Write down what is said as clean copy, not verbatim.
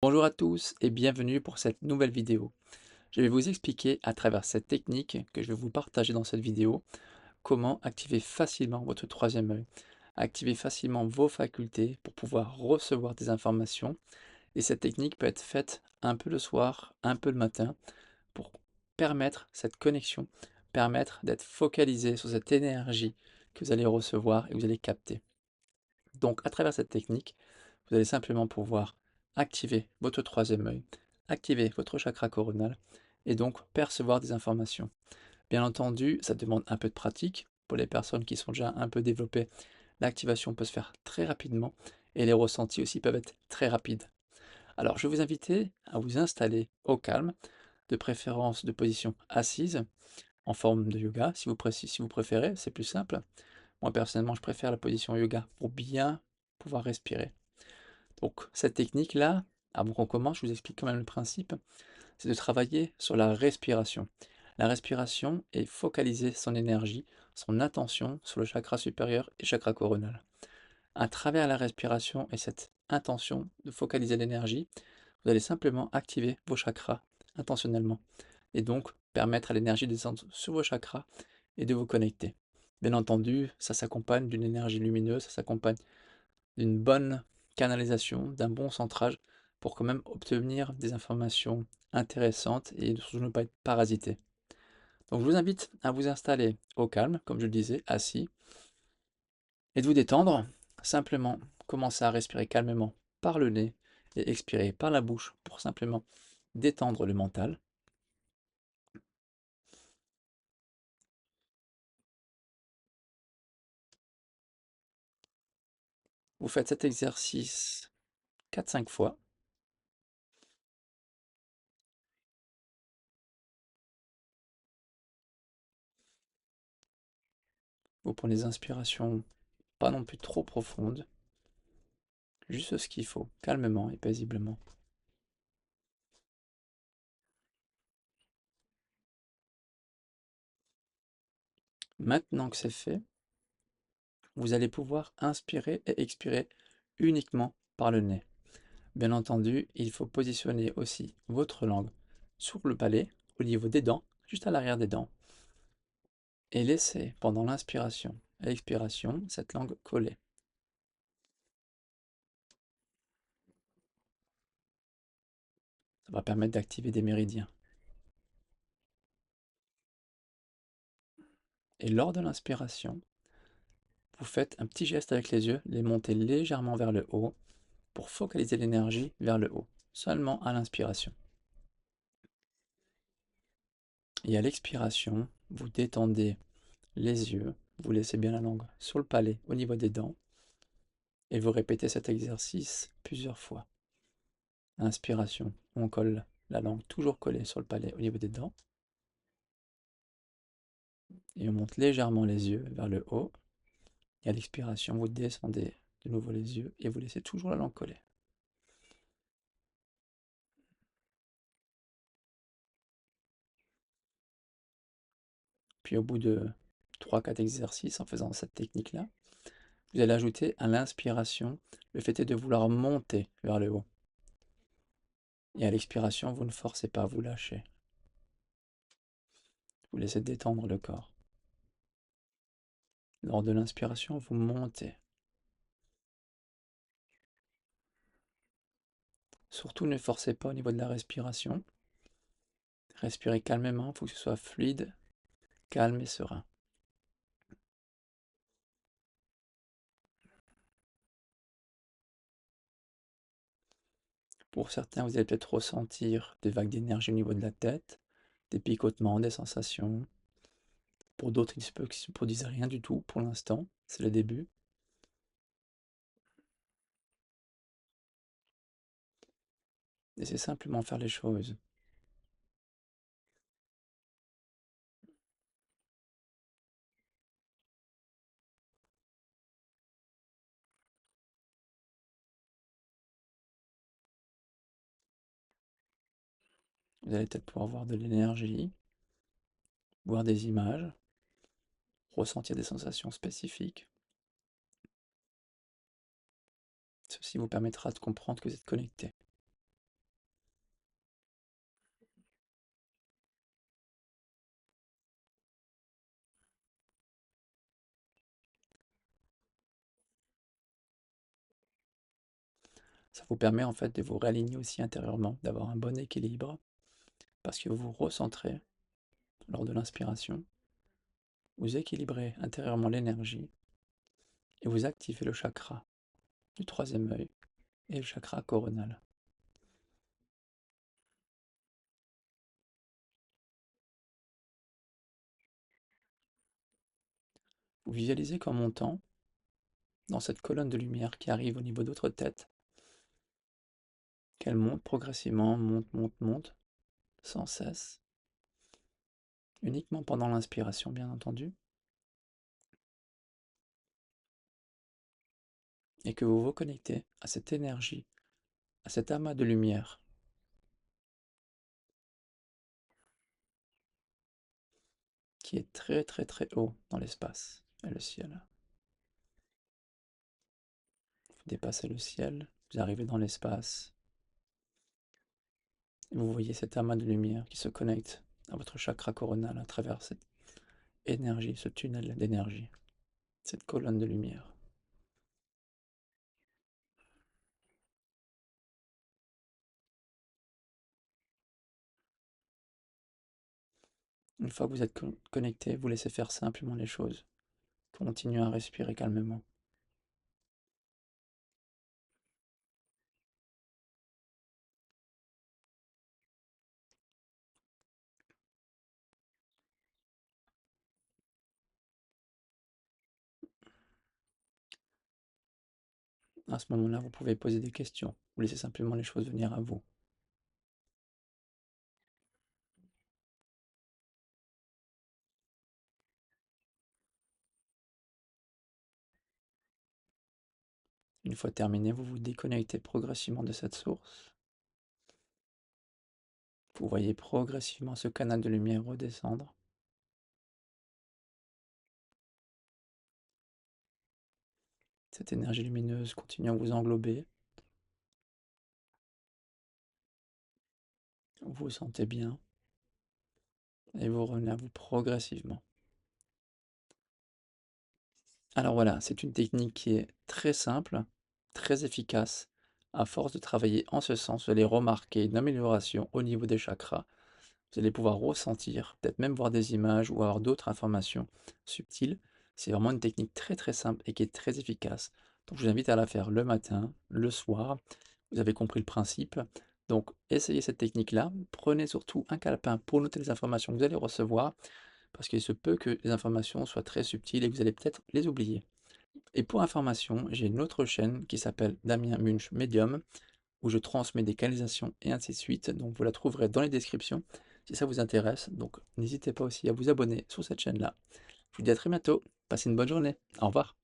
Bonjour à tous et bienvenue pour cette nouvelle vidéo. Je vais vous expliquer à travers cette technique que je vais vous partager dans cette vidéo comment activer facilement votre troisième œil, activer facilement vos facultés pour pouvoir recevoir des informations. Et cette technique peut être faite un peu le soir, un peu le matin pour permettre cette connexion, permettre d'être focalisé sur cette énergie que vous allez recevoir et que vous allez capter. Donc à travers cette technique, vous allez simplement pouvoir activer votre troisième œil, activer votre chakra coronal et donc percevoir des informations. Bien entendu, ça demande un peu de pratique. Pour les personnes qui sont déjà un peu développées, l'activation peut se faire très rapidement et les ressentis aussi peuvent être très rapides. Alors je vais vous inviter à vous installer au calme, de préférence de position assise, en forme de yoga si vous préférez, c'est plus simple. Moi personnellement je préfère la position yoga pour bien pouvoir respirer. Donc cette technique-là, avant qu'on commence, je vous explique quand même le principe, c'est de travailler sur la respiration. La respiration est focaliser son énergie, son attention sur le chakra supérieur et chakra coronal. À travers la respiration et cette intention de focaliser l'énergie, vous allez simplement activer vos chakras intentionnellement et donc permettre à l'énergie de descendre sur vos chakras et de vous connecter. Bien entendu, ça s'accompagne d'une énergie lumineuse, ça s'accompagne d'une bonne canalisation, d'un bon centrage pour quand même obtenir des informations intéressantes et surtout ne pas être parasité. Donc je vous invite à vous installer au calme, comme je le disais, assis, et de vous détendre. Simplement commencer à respirer calmement par le nez et expirer par la bouche pour simplement détendre le mental. Vous faites cet exercice 4-5 fois. Vous prenez des inspirations pas non plus trop profondes, juste ce qu'il faut, calmement et paisiblement. Maintenant que c'est fait, vous allez pouvoir inspirer et expirer uniquement par le nez. Bien entendu, il faut positionner aussi votre langue sur le palais, au niveau des dents, juste à l'arrière des dents, et laisser pendant l'inspiration et l'expiration cette langue collée. Ça va permettre d'activer des méridiens. Et lors de l'inspiration, vous faites un petit geste avec les yeux, les montez légèrement vers le haut pour focaliser l'énergie vers le haut, seulement à l'inspiration. Et à l'expiration, vous détendez les yeux, vous laissez bien la langue sur le palais au niveau des dents et vous répétez cet exercice plusieurs fois. Inspiration, on colle la langue toujours collée sur le palais au niveau des dents et on monte légèrement les yeux vers le haut. Et à l'expiration, vous descendez de nouveau les yeux et vous laissez toujours la langue collée. Puis au bout de 3-4 exercices en faisant cette technique-là, vous allez ajouter à l'inspiration le fait est de vouloir monter vers le haut. Et à l'expiration, vous ne forcez pas, vous lâchez. Vous laissez détendre le corps. Lors de l'inspiration, vous montez. Surtout ne forcez pas au niveau de la respiration. Respirez calmement, il faut que ce soit fluide, calme et serein. Pour certains, vous allez peut-être ressentir des vagues d'énergie au niveau de la tête, des picotements, des sensations. Pour d'autres, il se peut qu'ils ne se produisent rien du tout pour l'instant, c'est le début. Laissez simplement faire les choses. Vous allez peut-être pouvoir voir de l'énergie, voir des images, ressentir des sensations spécifiques. Ceci vous permettra de comprendre que vous êtes connecté. Ça vous permet en fait de vous réaligner aussi intérieurement, d'avoir un bon équilibre, parce que vous vous recentrez lors de l'inspiration, vous équilibrez intérieurement l'énergie et vous activez le chakra du troisième œil et le chakra coronal. Vous visualisez qu'en montant, dans cette colonne de lumière qui arrive au niveau de votre tête, qu'elle monte progressivement, monte, sans cesse, uniquement pendant l'inspiration bien entendu, et que vous vous connectez à cette énergie, à cet amas de lumière qui est très très très haut dans l'espace et le ciel. Vous dépassez le ciel, vous arrivez dans l'espace, et vous voyez cet amas de lumière qui se connecte à votre chakra coronal à travers cette énergie, ce tunnel d'énergie, cette colonne de lumière. Une fois que vous êtes connecté, vous laissez faire simplement les choses. Continuez à respirer calmement. À ce moment-là, vous pouvez poser des questions. Vous laissez simplement les choses venir à vous. Une fois terminé, vous vous déconnectez progressivement de cette source. Vous voyez progressivement ce canal de lumière redescendre. Cette énergie lumineuse continue à vous englober. Vous vous sentez bien et vous revenez à vous progressivement. Alors voilà, c'est une technique qui est très simple, très efficace. À force de travailler en ce sens, vous allez remarquer une amélioration au niveau des chakras. Vous allez pouvoir ressentir, peut-être même voir des images ou avoir d'autres informations subtiles. C'est vraiment une technique très très simple et qui est très efficace. Donc je vous invite à la faire le matin, le soir. Vous avez compris le principe. Donc essayez cette technique-là. Prenez surtout un calepin pour noter les informations que vous allez recevoir, parce qu'il se peut que les informations soient très subtiles et que vous allez peut-être les oublier. Et pour information, j'ai une autre chaîne qui s'appelle Damien Munch Medium, où je transmets des canalisations et ainsi de suite. Donc vous la trouverez dans les descriptions si ça vous intéresse. Donc n'hésitez pas aussi à vous abonner sur cette chaîne-là. Je vous dis à très bientôt. Passez une bonne journée. Au revoir.